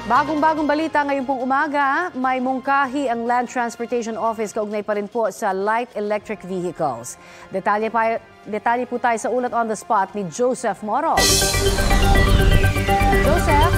Bagong-bagong balita ngayon pong umaga, may mungkahi ang Land Transportation Office kaugnay pa rin po sa light electric vehicles. Detalye po tayo sa ulat on the spot ni Joseph Moro. Joseph?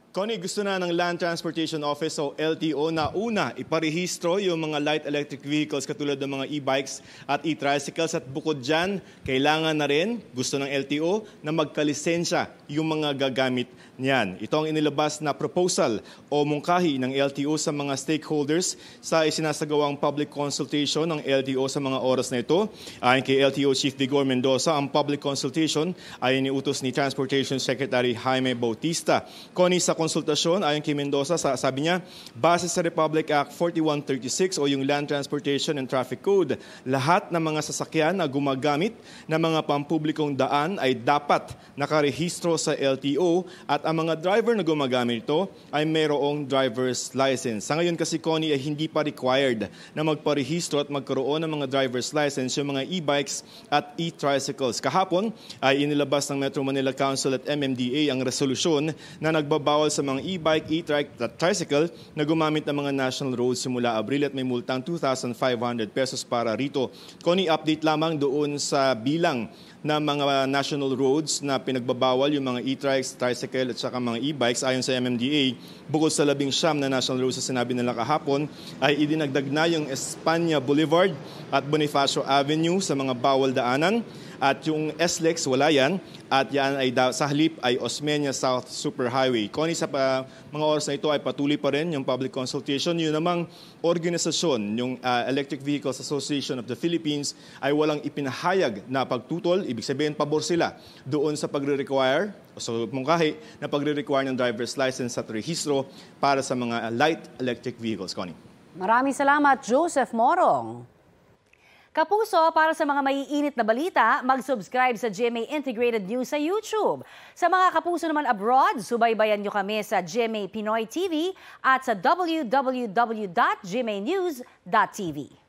Connie, gusto na ng Land Transportation Office o LTO na una iparehistro yung mga light electric vehicles katulad ng mga e-bikes at e-tricycles at bukod dyan, kailangan na rin, gusto ng LTO, na magkalisensya yung mga gagamit niyan. Ito ang inilabas na proposal o mungkahi ng LTO sa mga stakeholders sa isinasagawang public consultation ng LTO sa mga oras na ito. Ayon kay LTO Chief Vigor Mendoza, ang public consultation ay iniutos ni Transportation Secretary Jaime Bautista. Connie, sa konsultasyon, ayon kay Mendoza, sabi niya, base sa Republic Act 4136 o yung Land Transportation and Traffic Code, lahat ng mga sasakyan na gumagamit ng mga pampublikong daan ay dapat nakarehistro sa LTO at ang mga driver na gumagamit ito ay mayroong driver's license. Sa ngayon kasi, Connie, ay hindi pa required na magparehistro at magkaroon ng mga driver's license yung mga e-bikes at e-tricycles. Kahapon ay inilabas ng Metro Manila Council at MMDA ang resolusyon na nagbabawal sa mga e-bike, e-trike at tricycle na gumamit ng mga national roads simula Abril at may multang 2,500 pesos para rito. Connie, update lamang doon sa bilang na mga national roads na pinagbabawal yung mga e-trikes, tricycle at saka mga e-bikes. Ayon sa MMDA, bukod sa 19 na national roads na sinabi nila kahapon, ay idinagdag na yung Espanya Boulevard at Bonifacio Avenue sa mga bawal daanan. At yung SLEX, wala yan. At yan ay sa halip ay Osmeña South Superhighway. Connie, sa mga oras na ito ay patuloy pa rin yung public consultation. Yun namang organisasyon, yung Electric Vehicles Association of the Philippines, ay walang ipinahayag na pagtutol. Ibig sabihin, pabor sila doon sa pagre-require, so mungkahi na pagre-require ng driver's license at rehistro para sa mga light electric vehicles. Connie. Maraming salamat, Joseph Morong. Kapuso, para sa mga maiinit na balita, mag-subscribe sa GMA Integrated News sa YouTube. Sa mga kapuso naman abroad, subaybayan nyo kami sa GMA Pinoy TV at sa www.gmanews.tv.